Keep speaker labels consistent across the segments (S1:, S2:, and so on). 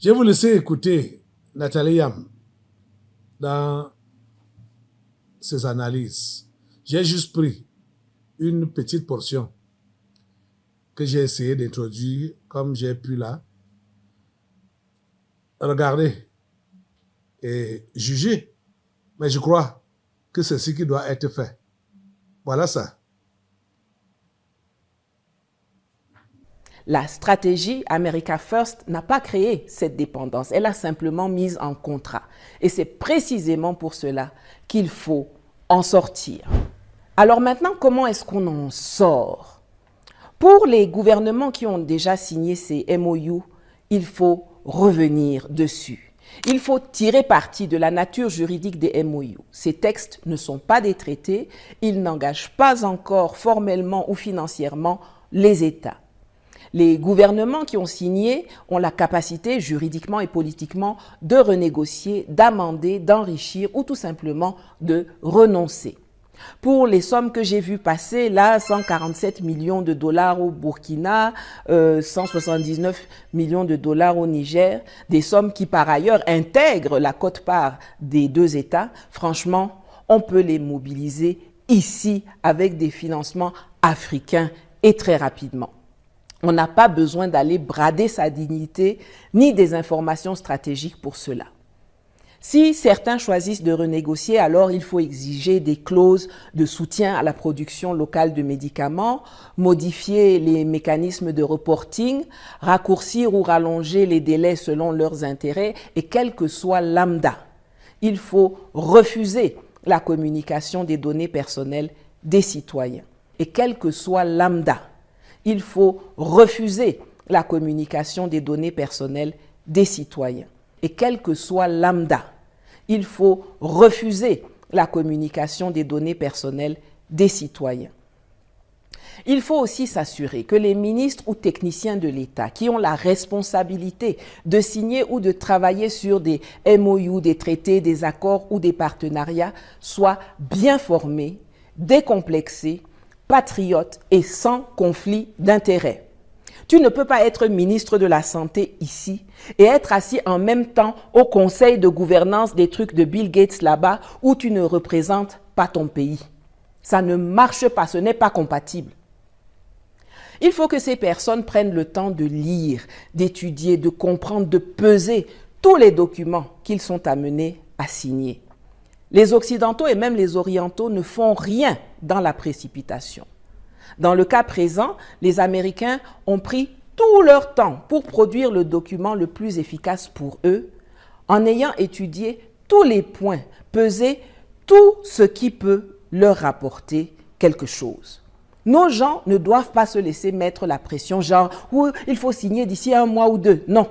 S1: Je vais vous laisser écouter Nathalie Yam dans ses analyses. J'ai juste pris une petite portion que j'ai essayé d'introduire comme j'ai pu là. Regardez et juger. Mais je crois que c'est ce qui doit être fait. Voilà ça.
S2: La stratégie America First n'a pas créé cette dépendance, elle a simplement mise en contrat. Et c'est précisément pour cela qu'il faut en sortir. Alors maintenant, comment est-ce qu'on en sort? Pour les gouvernements qui ont déjà signé ces MOU, il faut revenir dessus. Il faut tirer parti de la nature juridique des MOU. Ces textes ne sont pas des traités, ils n'engagent pas encore formellement ou financièrement les États. Les gouvernements qui ont signé ont la capacité juridiquement et politiquement de renégocier, d'amender, d'enrichir ou tout simplement de renoncer. Pour les sommes que j'ai vues passer, là, 147 millions de dollars au Burkina, 179 millions de dollars au Niger, des sommes qui par ailleurs intègrent la quote-part des deux États, franchement, on peut les mobiliser ici avec des financements africains et très rapidement. On n'a pas besoin d'aller brader sa dignité ni des informations stratégiques pour cela. Si certains choisissent de renégocier, alors il faut exiger des clauses de soutien à la production locale de médicaments, modifier les mécanismes de reporting, raccourcir ou rallonger les délais selon leurs intérêts et quel que soit lambda. Il faut refuser la communication des données personnelles des citoyens. Et quel que soit lambda, il faut refuser la communication des données personnelles des citoyens. Et quel que soit lambda, il faut refuser la communication des données personnelles des citoyens. Il faut aussi s'assurer que les ministres ou techniciens de l'État qui ont la responsabilité de signer ou de travailler sur des MOU, des traités, des accords ou des partenariats soient bien formés, décomplexés, patriotes et sans conflit d'intérêts. Tu ne peux pas être ministre de la Santé ici et être assis en même temps au conseil de gouvernance des trucs de Bill Gates là-bas où tu ne représentes pas ton pays. Ça ne marche pas, ce n'est pas compatible. Il faut que ces personnes prennent le temps de lire, d'étudier, de comprendre, de peser tous les documents qu'ils sont amenés à signer. Les Occidentaux et même les Orientaux ne font rien dans la précipitation. Dans le cas présent, les Américains ont pris tout leur temps pour produire le document le plus efficace pour eux, en ayant étudié tous les points, pesé tout ce qui peut leur rapporter quelque chose. Nos gens ne doivent pas se laisser mettre la pression, genre « il faut signer d'ici 1 mois ou 2 ». Non.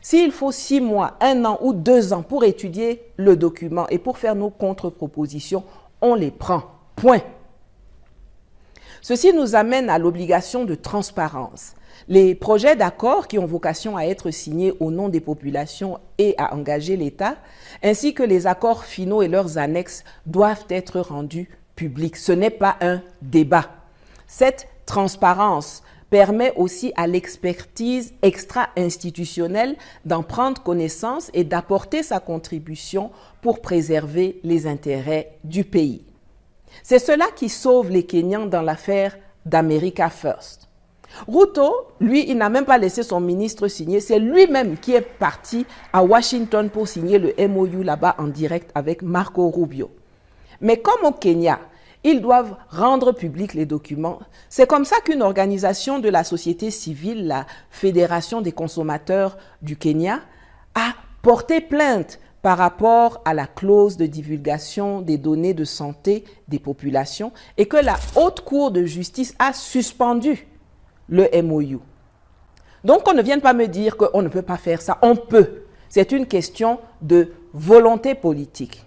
S2: S'il faut 6 mois, 1 an ou 2 ans pour étudier le document et pour faire nos contre-propositions, on les prend. Point. Ceci nous amène à l'obligation de transparence. Les projets d'accord qui ont vocation à être signés au nom des populations et à engager l'État, ainsi que les accords finaux et leurs annexes doivent être rendus publics. Ce n'est pas un débat. Cette transparence permet aussi à l'expertise extra-institutionnelle d'en prendre connaissance et d'apporter sa contribution pour préserver les intérêts du pays. C'est cela qui sauve les Kenyans dans l'affaire d'America First. Ruto, lui, il n'a même pas laissé son ministre signer. C'est lui-même qui est parti à Washington pour signer le MOU là-bas en direct avec Marco Rubio. Mais comme au Kenya, ils doivent rendre publics les documents. C'est comme ça qu'une organisation de la société civile, la Fédération des consommateurs du Kenya, a porté plainte par rapport à la clause de divulgation des données de santé des populations et que la Haute Cour de justice a suspendu le MOU. Donc, on ne vienne pas me dire qu'on ne peut pas faire ça. On peut. C'est une question de volonté politique.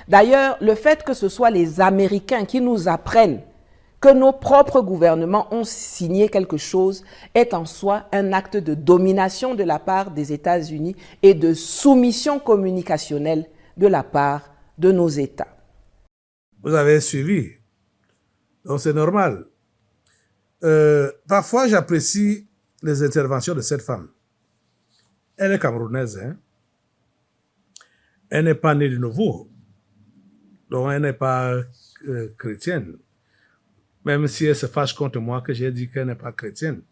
S2: D'ailleurs, le fait que ce soit les Américains qui nous apprennent que nos propres gouvernements ont signé quelque chose est en soi un acte de domination de la part des États-Unis et de soumission communicationnelle de la part de nos États.
S1: Vous avez suivi. Donc c'est normal. Parfois, j'apprécie les interventions de cette femme. Elle est camerounaise, hein. Elle n'est pas née de nouveau. Donc, elle n'est pas chrétienne. Même si elle se fâche contre moi que j'ai dit qu'elle n'est pas chrétienne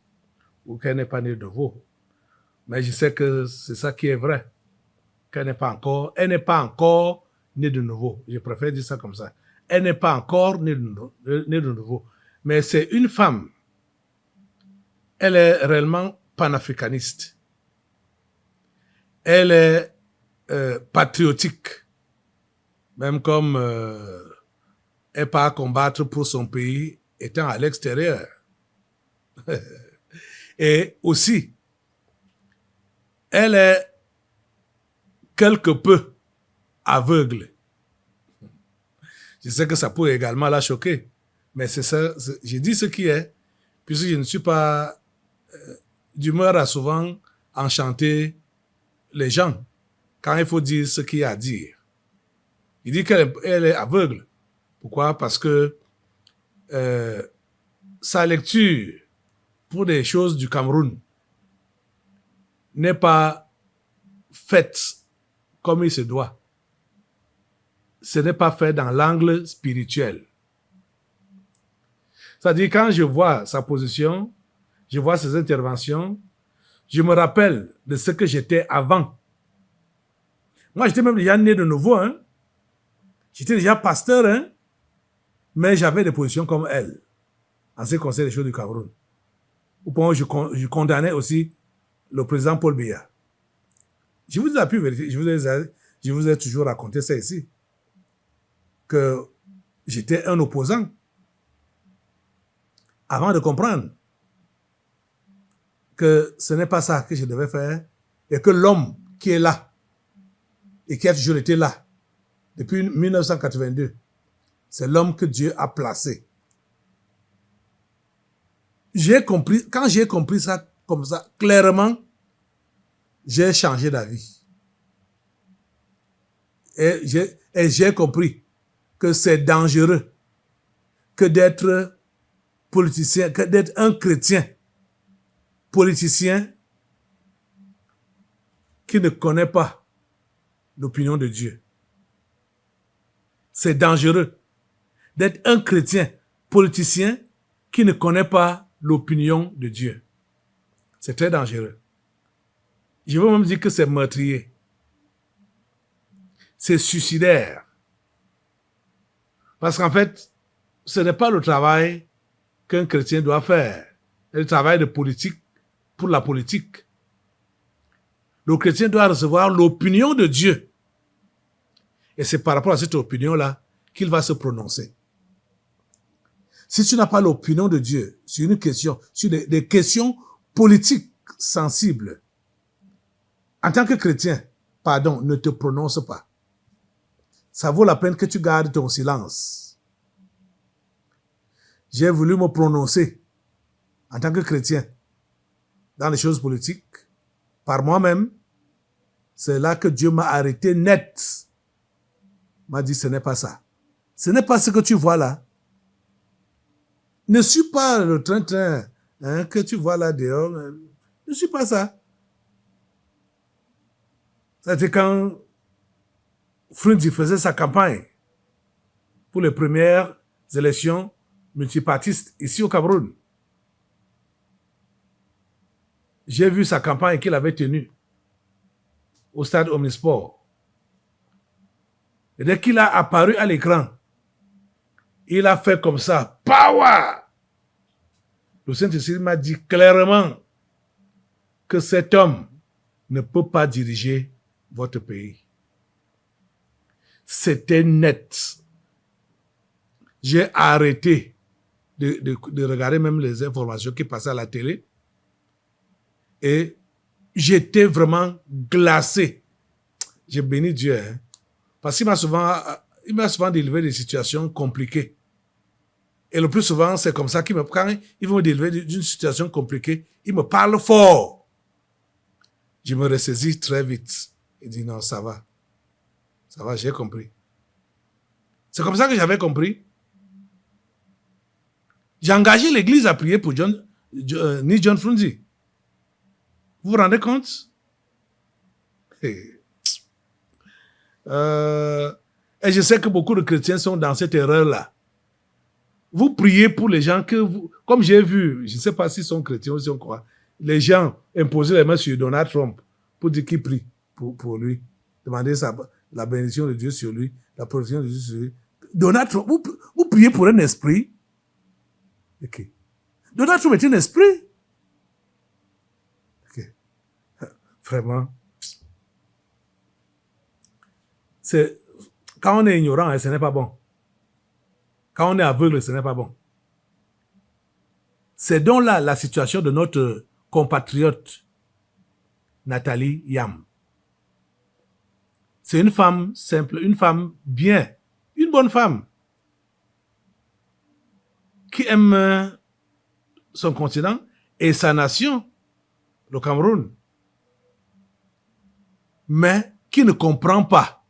S1: ou qu'elle n'est pas née de nouveau. Mais je sais que c'est ça qui est vrai. Elle n'est pas encore née de nouveau. Je préfère dire ça comme ça. Elle n'est pas encore née de nouveau. Mais c'est une femme. Elle est réellement panafricaniste. Elle est patriotique. Même comme elle part combattre pour son pays étant à l'extérieur. Et aussi, elle est quelque peu aveugle. Je sais que ça pourrait également la choquer, mais c'est ça, j'ai dit ce qui est, puisque je ne suis pas d'humeur à souvent enchanter les gens quand il faut dire ce qu'il y a à dire. Il dit qu'elle est aveugle. Pourquoi? Parce que sa lecture pour des choses du Cameroun n'est pas faite comme il se doit. Ce n'est pas fait dans l'angle spirituel. C'est-à-dire, quand je vois sa position, je vois ses interventions, je me rappelle de ce que j'étais avant. Moi, j'étais même déjà né de nouveau, hein. J'étais déjà pasteur, hein. Mais j'avais des positions comme elle, en ce qui concerne les choses du Cameroun. Au point où je condamnais aussi le président Paul Biya. Je vous ai pu vérifier, je vous ai toujours raconté ça ici, que j'étais un opposant avant de comprendre que ce n'est pas ça que je devais faire et que l'homme qui est là et qui a toujours été là depuis 1982, c'est l'homme que Dieu a placé. Quand j'ai compris ça comme ça, clairement, j'ai changé d'avis. Et j'ai compris que c'est dangereux que d'être politicien, que d'être un chrétien politicien qui ne connaît pas l'opinion de Dieu. C'est dangereux d'être un chrétien politicien qui ne connaît pas l'opinion de Dieu. C'est très dangereux. Je veux même dire que c'est meurtrier. C'est suicidaire. Parce qu'en fait, ce n'est pas le travail qu'un chrétien doit faire. C'est le travail de politique pour la politique. Le chrétien doit recevoir l'opinion de Dieu. Et c'est par rapport à cette opinion-là qu'il va se prononcer. Si tu n'as pas l'opinion de Dieu sur une question, sur des questions politiques sensibles, en tant que chrétien, pardon, ne te prononce pas. Ça vaut la peine que tu gardes ton silence. J'ai voulu me prononcer en tant que chrétien dans les choses politiques par moi-même. C'est là que Dieu m'a arrêté net. M'a dit, ce n'est pas ça. Ce n'est pas ce que tu vois là. Ne suis pas le train-train que tu vois là dehors. Ne suis pas ça. C'était quand Frunzi faisait sa campagne pour les premières élections multipartistes ici au Cameroun. J'ai vu sa campagne qu'il avait tenue au stade Omnisport. Et dès qu'il a apparu à l'écran, il a fait comme ça, power! Le Saint-Esprit m'a dit clairement que cet homme ne peut pas diriger votre pays. C'était net. J'ai arrêté de regarder même les informations qui passaient à la télé et j'étais vraiment glacé. J'ai béni Dieu, hein, parce qu'il m'a souvent délivré des situations compliquées. Et le plus souvent, c'est comme ça quand il veut me délivrer d'une situation compliquée, il me parle fort. Je me ressaisis très vite. Il dit non, ça va. Ça va, j'ai compris. C'est comme ça que j'avais compris. J'ai engagé l'église à prier pour John Frunzi. Vous vous rendez compte? Et je sais que beaucoup de chrétiens sont dans cette erreur-là. Vous priez pour les gens que vous... Comme j'ai vu, je ne sais pas s'ils sont chrétiens ou si on croit, les gens imposaient les mains sur Donald Trump pour dire qu'il prie pour lui. Demander la bénédiction de Dieu sur lui, la protection de Dieu sur lui. Donald Trump, vous priez pour un esprit. Ok. Donald Trump est un esprit. Ok. Vraiment. Quand on est ignorant, ce n'est pas bon. Quand on est aveugle, ce n'est pas bon. C'est donc là la situation de notre compatriote Nathalie Yam. C'est une femme simple, une femme bien, une bonne femme qui aime son continent et sa nation, le Cameroun, mais qui ne comprend pas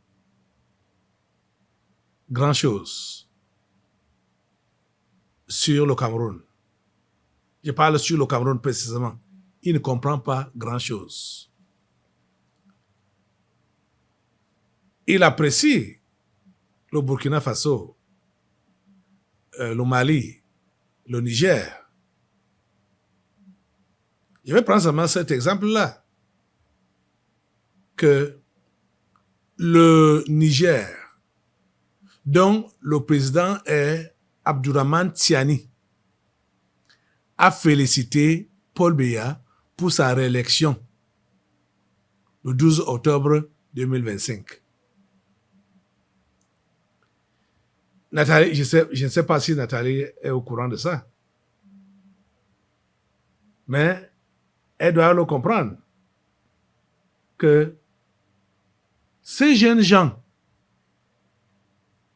S1: grand-chose sur le Cameroun. Je parle sur le Cameroun précisément. Il ne comprend pas grand-chose. Il apprécie le Burkina Faso, le Mali, le Niger. Je vais prendre seulement cet exemple-là. Que le Niger, dont le président est Abdourahmane Tiani, a félicité Paul Biya pour sa réélection le 12 octobre 2025. Nathalie, je ne sais pas si Nathalie est au courant de ça, mais elle doit le comprendre que ces jeunes gens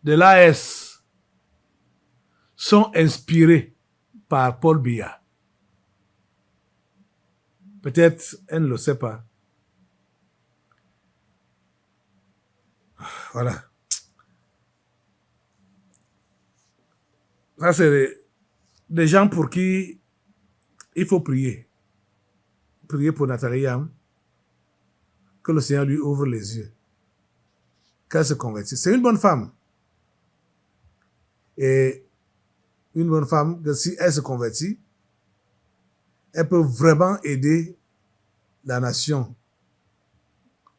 S1: de l'AS sont inspirés par Paul Biya. Peut-être elle ne le sait pas. Voilà. Ça, c'est des gens pour qui il faut prier. Prier pour Nathalie Yam. Que le Seigneur lui ouvre les yeux. Qu'elle se convertisse. C'est une bonne femme. Et une bonne femme, que si elle se convertit, elle peut vraiment aider la nation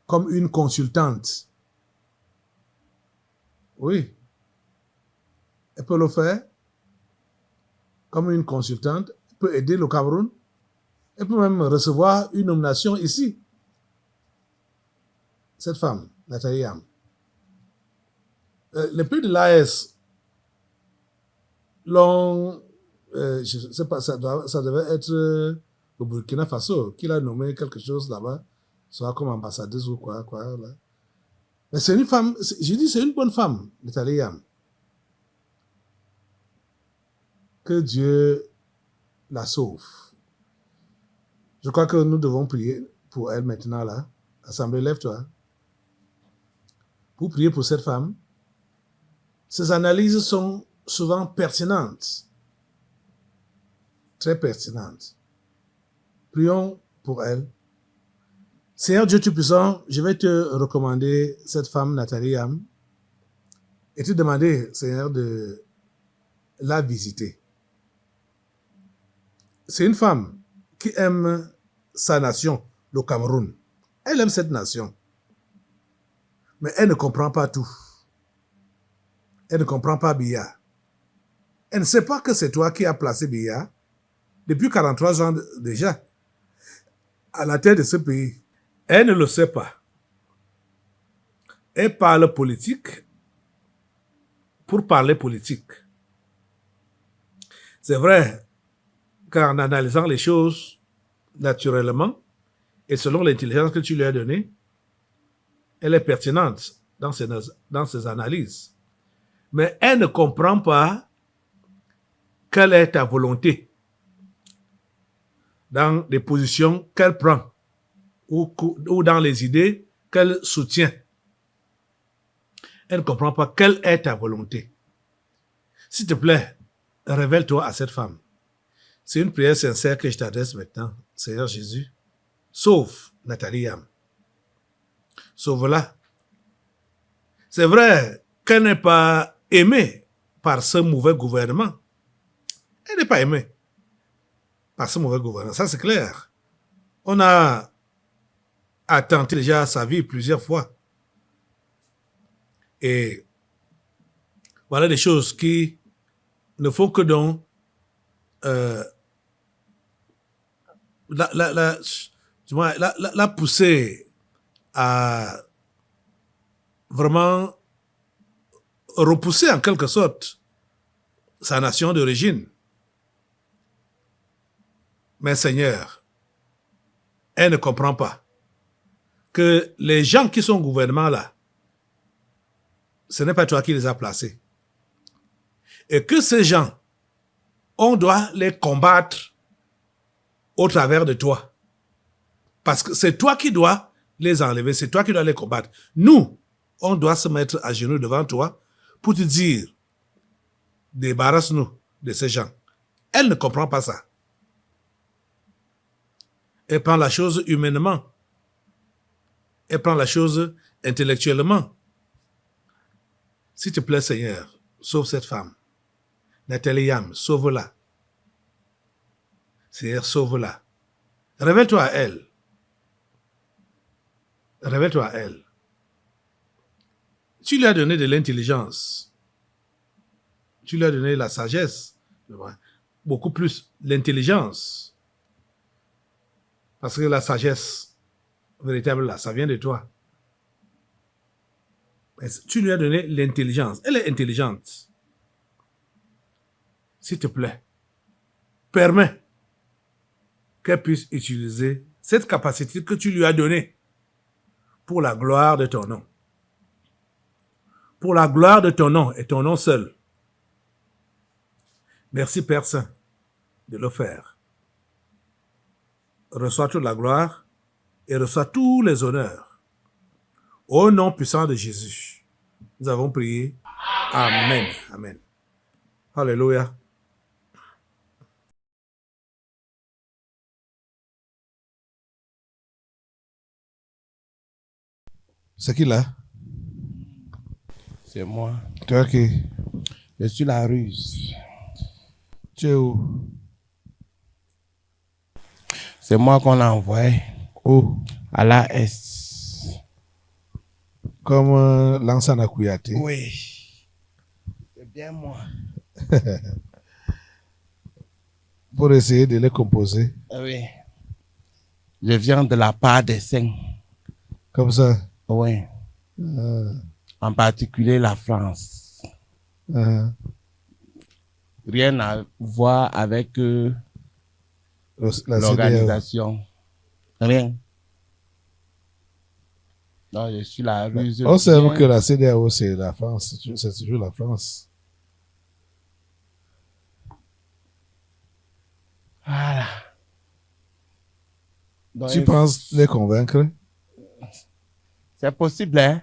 S1: comme une consultante. Oui. Elle peut le faire comme une consultante. Elle peut aider le Cameroun. Elle peut même recevoir une nomination ici. Cette femme, Nathalie Yam. Les pays de l'AS l'ont, je ne sais pas, ça devait être le Burkina Faso qui l'a nommé quelque chose là-bas, soit comme ambassadrice ou quoi là. Mais c'est une femme, j'ai dit c'est une bonne femme, Nathalie Yam. Que Dieu la sauve. Je crois que nous devons prier pour elle maintenant là. Assemblée, lève-toi. Pour prier pour cette femme. Ces analyses sont souvent pertinentes. Très pertinentes. Prions pour elle. Seigneur Dieu Tout-Puissant, je vais te recommander cette femme, Nathalie Yam, et te demander, Seigneur, de la visiter. C'est une femme qui aime sa nation, le Cameroun. Elle aime cette nation. Mais elle ne comprend pas tout. Elle ne comprend pas Biya. Elle ne sait pas que c'est toi qui as placé Biya depuis 43 ans déjà à la tête de ce pays. Elle ne le sait pas. Elle parle politique pour parler politique. C'est vrai qu'en analysant les choses naturellement et selon l'intelligence que tu lui as donnée, elle est pertinente dans ses analyses. Mais elle ne comprend pas quelle est ta volonté dans les positions qu'elle prend ou dans les idées qu'elle soutient. Elle ne comprend pas quelle est ta volonté. S'il te plaît, révèle-toi à cette femme. C'est une prière sincère que je t'adresse maintenant. Seigneur Jésus, sauve Nathalie Yam. sauve-la. C'est vrai qu'elle n'est pas aimée par ce mauvais gouvernement. Elle n'est pas aimée par ce mauvais gouvernement. Ça, c'est clair. On a attenté déjà à sa vie plusieurs fois. Et voilà des choses qui ne font que donc la pousser à vraiment repousser en quelque sorte sa nation d'origine. Mais Seigneur, elle ne comprend pas que les gens qui sont au gouvernement là, ce n'est pas toi qui les as placés. Et que ces gens, on doit les combattre au travers de toi. Parce que c'est toi qui dois les enlever, c'est toi qui dois les combattre. Nous, on doit se mettre à genoux devant toi pour te dire, débarrasse-nous de ces gens. Elle ne comprend pas ça. Elle prend la chose humainement. Elle prend la chose intellectuellement. S'il te plaît, Seigneur, sauve cette femme. Nathalie Yam, sauve-la. Seigneur, sauve-la. Révèle-toi à elle. Révèle-toi à elle. Tu lui as donné de l'intelligence. Tu lui as donné la sagesse. Beaucoup plus l'intelligence. Parce que la sagesse véritable, là, ça vient de toi. Mais tu lui as donné l'intelligence. Elle est intelligente. S'il te plaît, permets qu'elle puisse utiliser cette capacité que tu lui as donnée pour la gloire de ton nom. Pour la gloire de ton nom et ton nom seul. Merci Père Saint de le faire. Reçois toute la gloire et reçois tous les honneurs. Au nom puissant de Jésus, nous avons prié. Amen. Amen. Alléluia. C'est qui là?
S3: C'est moi.
S1: Toi qui?
S3: Je suis la ruse.
S1: Tu es où?
S3: C'est moi qu'on a envoyé
S1: Où?
S3: à la S.
S1: Comme Lansana Kouyaté.
S3: Oui. C'est bien moi.
S1: Pour essayer de les composer.
S3: Oui. Je viens de la part des saints.
S1: Comme ça.
S3: Oui. En particulier la France. Rien à voir avec l'organisation. Rien. Non, je suis la ruse.
S1: On sait que la CEDEAO, c'est la France. C'est toujours la France.
S3: Voilà. Donc,
S1: Tu penses les convaincre?
S3: C'est possible, hein?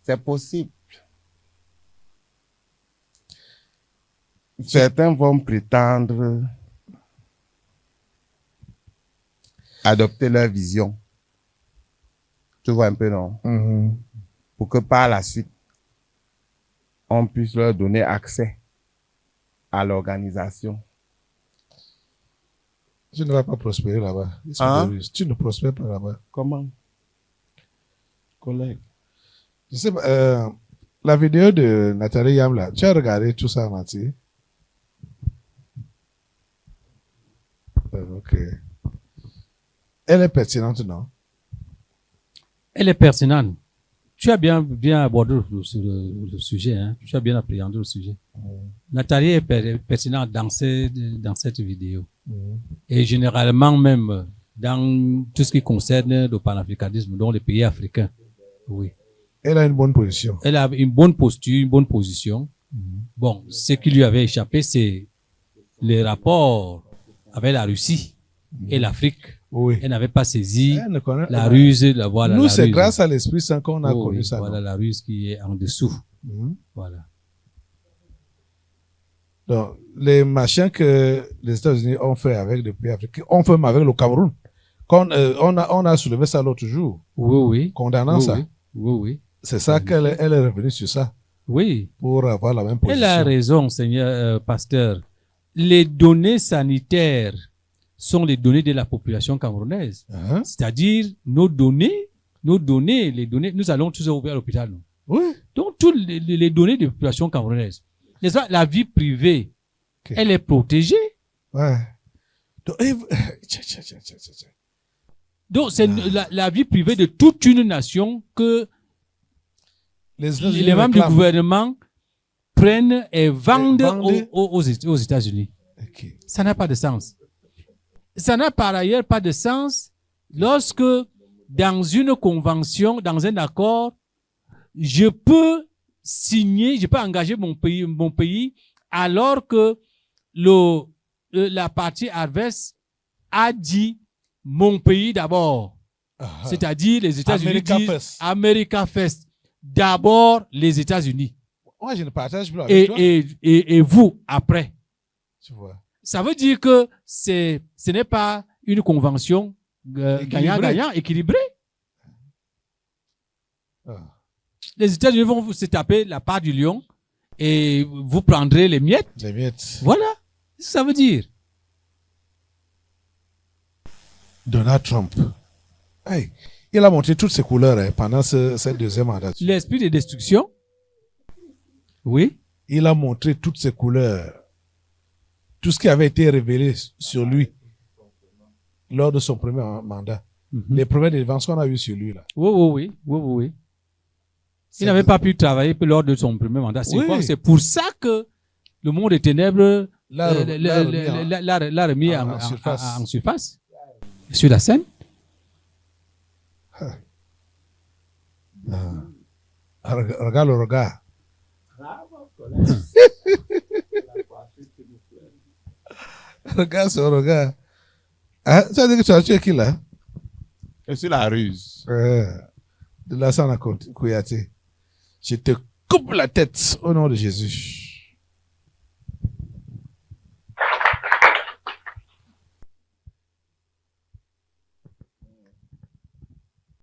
S3: C'est possible. Certains vont prétendre adopter leur vision. Tu vois un peu, non? Pour que par la suite, on puisse leur donner accès à l'organisation.
S1: Tu ne vas pas prospérer là-bas. Tu ne prospères pas là-bas.
S3: Comment? Collègue.
S1: Je sais pas, la vidéo de Nathalie Yam là, tu as regardé tout ça en entier? Ok. Elle est pertinente, non?
S4: Elle est pertinente. Tu as bien abordé le sujet, hein? Tu as bien appréhendé le sujet. Nathalie est pertinente dans cette vidéo. Et généralement même dans tout ce qui concerne le panafricanisme dans les pays africains. Oui.
S1: Elle a une bonne position.
S4: Elle a une bonne posture, une bonne position. Bon, ce qui lui avait échappé, c'est les rapports avec la Russie et l'Afrique.
S1: Oui.
S4: Elle n'avait pas saisi la ruse.
S1: Nous, c'est grâce à l'Esprit Saint qu'on a connu ça.
S4: Voilà la ruse qui est en dessous. Voilà.
S1: Donc, les machins que les États-Unis ont fait avec les pays africains, on fait avec le Cameroun. On a soulevé ça l'autre jour,
S4: Oui, oui.
S1: condamnant ça.
S4: Oui, oui.
S1: C'est ça qu'elle elle est revenue sur ça,
S4: Oui.
S1: pour avoir la même position.
S4: Elle a raison, Seigneur pasteur. Les données sanitaires sont les données de la population camerounaise.
S1: Hein?
S4: C'est-à-dire nos données, les données, nous allons tous ouvrir à l'hôpital. Nous.
S1: Oui.
S4: Donc, toutes les données de la population camerounaise. N'est-ce pas? La vie privée,
S1: Ok.
S4: elle est protégée.
S1: Ouais. Donc,
S4: Donc, c'est la vie privée de toute une nation que les membres du gouvernement prennent et vendent aux États-Unis.
S1: Ok.
S4: Ça n'a pas de sens. Ça n'a par ailleurs pas de sens lorsque dans une convention, dans un accord, je peux signer, je peux engager mon pays alors que la partie adverse a dit mon pays d'abord. C'est-à-dire les États-Unis
S1: America
S4: disent
S1: first.
S4: America first. D'abord les États-Unis.
S1: Moi, je ne partage plus avec toi.
S4: Et vous après.
S1: Tu vois.
S4: Ça veut dire que ce n'est pas une convention gagnant-gagnant, équilibrée.
S1: Ah.
S4: Les États-Unis vont se taper la part du lion et vous prendrez les miettes.
S1: Les miettes.
S4: Voilà ce que ça veut dire.
S1: Donald Trump. Hey, il a montré toutes ses couleurs pendant cette deuxième mandature.
S4: L'esprit de destruction. Oui.
S1: Il a montré toutes ses couleurs. Tout ce qui avait été révélé sur lui lors de son premier mandat. Les premières défenses qu'on a eues sur lui là.
S4: Oui. Il n'avait pas pu travailler lors de son premier mandat. C'est pour ça que le monde des ténèbres l'a remis en surface. Sur la scène.
S1: Regarde le regard. Regarde ce regard. Hein? Ça veut dire que tu as tué qui là?
S3: Et sur la ruse.
S1: De la Sana Kouyaté. Je te coupe la tête au nom de Jésus.